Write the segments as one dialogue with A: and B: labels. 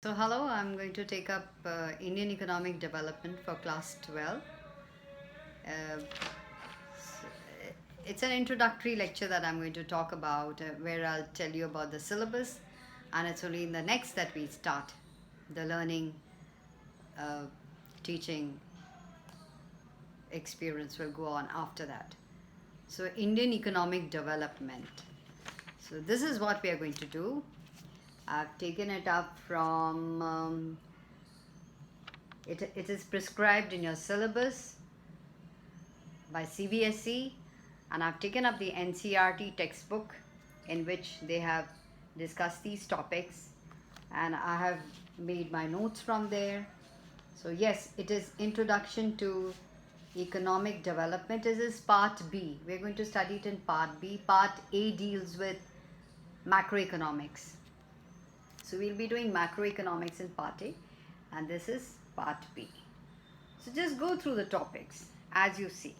A: So, hello, I'm going to take up Indian economic development for class 12. Uh, it's an introductory lecture that I'm going to talk about, where I'll tell you about the syllabus, and it's only in the next that we start the learning, uh, teaching experience will go on after that. So, Indian economic development. So, this is what we are going to do. I've taken it up from it is prescribed in your syllabus by CBSE, and I've taken up the NCERT textbook in which they have discussed these topics, and I have made my notes from there. So yes, it is Introduction to Economic Development. This is part B. We're going to study it in part B. Part A deals with macroeconomics. So we'll be doing macroeconomics in part A, and this is part B. So just go through the topics as you see.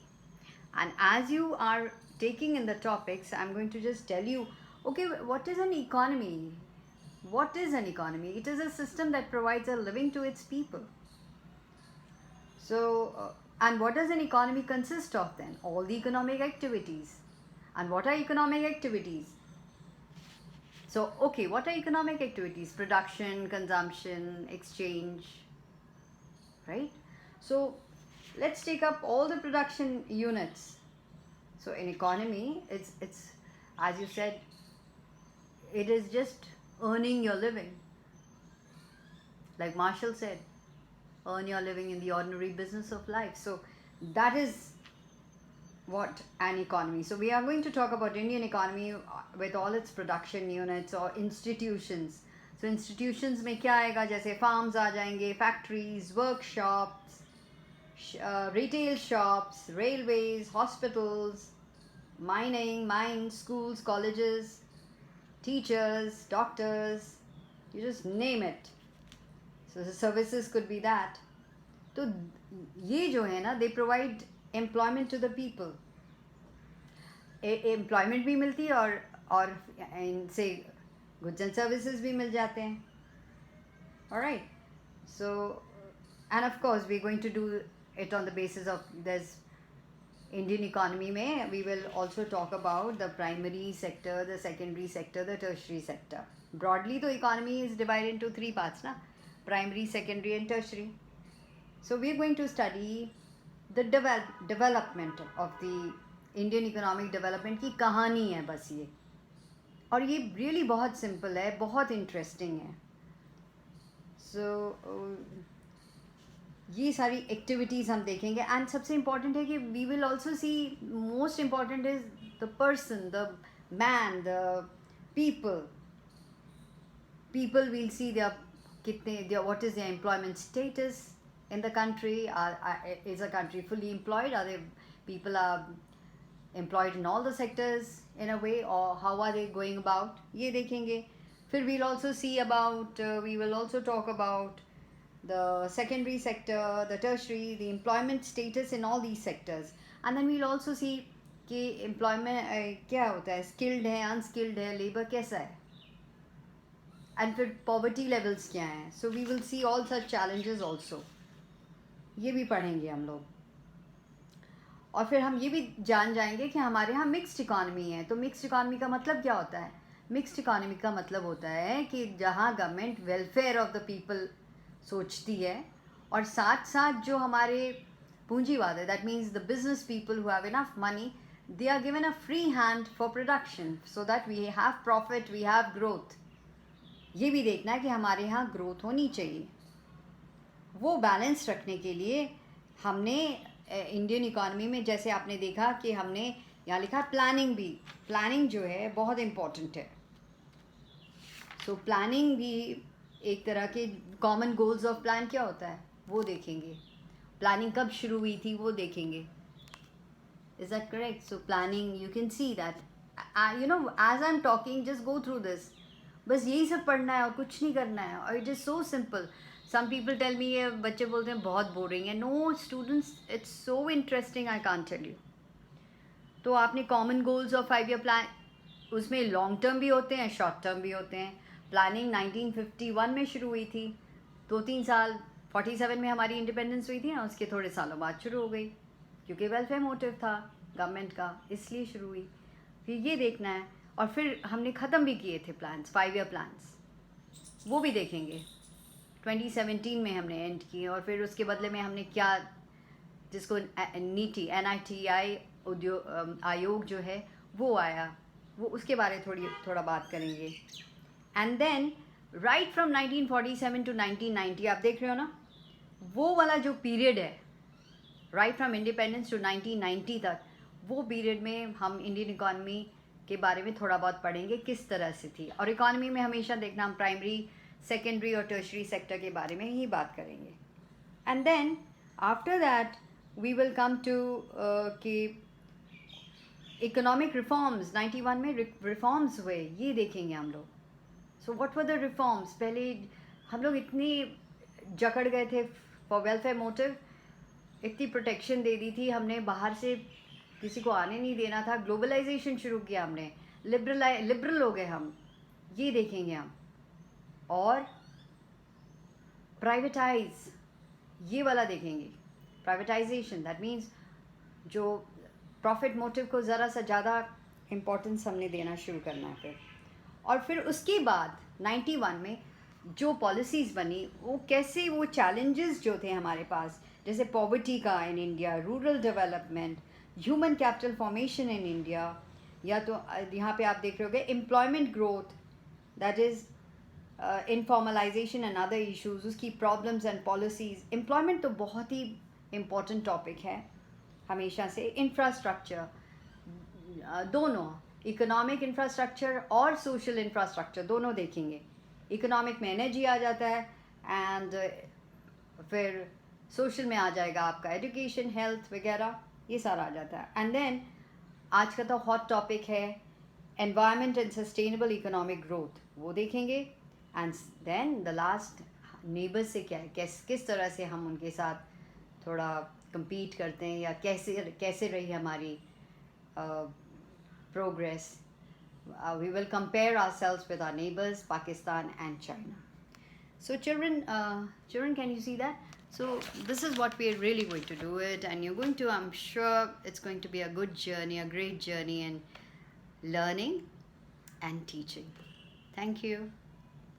A: And as you are taking in the topics, I'm going to just tell you, okay, what is an economy? What is an economy? It is a system that provides a living to its people. So, and what does an economy consist of then? All the economic activities. And what are economic activities? So, okay, what are economic activities? Production, consumption, exchange, right? So, let's take up all the production units. So, in economy, it's as you said, it is just earning your living. Like Marshall said, earn your living in the ordinary business of life. So, that is what an economy. So we are going to talk about Indian economy with all its production units or institutions. So institutions में क्या आएगा, जैसे farms आ जाएंगे, factories, workshops, retail shops, railways, hospitals, mines, schools, colleges, teachers, doctors, you just name it. So the services could be that. तो ये जो है ना, they provide employment to the people. Employment भी मिलती है और इनसे गुड्स एंड सर्विसेज भी मिल जाते हैं. Alright. So and of course we going to do it on the basis of this Indian economy में. We will also talk about the primary sector, the secondary sector, the tertiary sector. Broadly तो economy is divided into 3 parts ना, primary, secondary and tertiary. So we are going to study the development of the Indian economic development की कहानी है बस ये. और ये really बहुत सिंपल है, बहुत इंटरेस्टिंग है. सो ये सारी एक्टिविटीज़ हम देखेंगे. एंड सबसे इम्पॉर्टेंट है कि we will also see, most important is the person, the man, the people we'll see their कितने, their what is their employment status in the country. Is the country fully employed? Are they, people are employed in all the sectors in a way, or how are they going about, ये देखेंगे. फिर we'll also see about, we will also talk about the secondary sector, the tertiary, the employment status in all these sectors. And then we'll also see कि employment क्या होता है, skilled है, unskilled है, labor कैसा है, and फिर poverty levels क्या हैं. So we will see all such challenges also. ये भी पढ़ेंगे हम लोग. और फिर हम ये भी जान जाएंगे कि हमारे यहाँ मिक्स्ड इकॉनमी है. तो मिक्स्ड इकॉनमी का मतलब क्या होता है? मिक्स्ड इकॉनमी का मतलब होता है कि जहाँ government welfare of the people सोचती है, और साथ साथ जो हमारे पूंजीवाद है, that means the business people who have enough money, they are given a free hand for production so that we have profit, we have growth. ये भी देखना है कि हमारे यहाँ ग्रोथ होनी चाहिए. वो बैलेंस रखने के लिए हमने इंडियन इकॉनमी में, जैसे आपने देखा कि हमने यहाँ लिखा प्लानिंग भी. प्लानिंग जो है बहुत इम्पॉर्टेंट है. सो प्लानिंग भी एक तरह के कॉमन गोल्स ऑफ प्लान क्या होता है वो देखेंगे. प्लानिंग कब शुरू हुई थी वो देखेंगे. Is that correct? So planning, you can see that, you know, as I am talking, just go through this. बस यही सब पढ़ना है और कुछ नहीं करना है, और it is so simple. Some people tell me, ये बच्चे बोलते हैं बहुत बोरिंग है. No students, it's so interesting, I can't tell you. तो आपने कॉमन गोल्स और 5 ईयर प्लान, उसमें लॉन्ग टर्म भी होते हैं, शॉर्ट टर्म भी होते हैं. प्लानिंग 1951 में शुरू हुई थी, 2-3 साल 47 में हमारी इंडिपेंडेंस हुई थी ना, उसके थोड़े सालों बाद शुरू हो गई, क्योंकि वेलफेयर मोटिव था गवर्नमेंट का, इसलिए शुरू हुई। फिर ये देखना है, और फिर हमने ख़त्म भी किए थे प्लान्स, 5 ईयर प्लान्स, वो भी देखेंगे। 2017 में हमने एंड किए, और फिर उसके बदले में हमने क्या, जिसको नीति NITI उद्योग आयोग जो है वो आया, वो उसके बारे थोड़ा बात करेंगे। And then right from 1947 to 1990, आप देख रहे हो ना, वो वाला जो पीरियड है, राइट फ्रॉम इंडिपेंडेंस टू 1990 तक, वो पीरियड में हम इंडियन इकॉनमी के बारे में थोड़ा बहुत पढ़ेंगे, किस तरह से थी। और इकॉनमी में हमेशा देखना, हम प्राइमरी, सेकेंडरी और टर्शरी सेक्टर के बारे में ही बात करेंगे। And then after that we will come to कि इकोनॉमिक रिफॉर्म्स 91 में रिफॉर्म्स हुए, ये देखेंगे हम लोग। So what were the reforms? पहले हम लोग इतनी जकड़ गए थे फॉर वेलफेयर मोटिव, इतनी प्रोटेक्शन दे दी थी हमने, बाहर से किसी को आने नहीं देना था, ग्लोबलाइजेशन शुरू किया हमने, लिबरल हो गए हम, ये देखेंगे हम। और प्राइवेटाइज, ये वाला देखेंगे, प्राइवेटाइजेशन, दैट मीन्स जो प्रॉफिट मोटिव को ज़रा सा ज़्यादा इम्पोर्टेंस हमने देना शुरू करना है फिर। और फिर उसके बाद 91 में जो पॉलिसीज़ बनी, वो कैसे, वो चैलेंजेस जो थे हमारे पास, जैसे पॉवर्टी का in India, rural development, human capital formation in India, या तो यहाँ पे आप देख रहे होगे employment growth, that is informalisation and other issues, उसकी प्रॉब्लम्स एंड पॉलिसीज़। एम्प्लॉयमेंट तो बहुत ही इम्पॉर्टेंट टॉपिक है हमेशा से। इंफ्रास्ट्रक्चर, दोनों, इकोनॉमिक इंफ्रास्ट्रक्चर और सोशल इंफ्रास्ट्रक्चर, दोनों देखेंगे। इकोनॉमिक में एनर्जी आ जाता है, एंड फिर सोशल में आ जाएगा आपका एजुकेशन, हेल्थ वगैरह, ये सारा आ जाता है। एंड देन आज का तो हॉट टॉपिक है environment and sustainable economic growth, वो देखेंगे। And then the last, neighbours से क्या है, किस तरह से हम उनके साथ थोड़ा compete करते हैं, या कैसे रही हमारी progress. We will compare ourselves with our neighbors, Pakistan and China. So children, can you see that? So this is what we are really going to do it, and you're going to, I'm sure it's going to be a good journey, a great journey in learning and teaching. Thank you.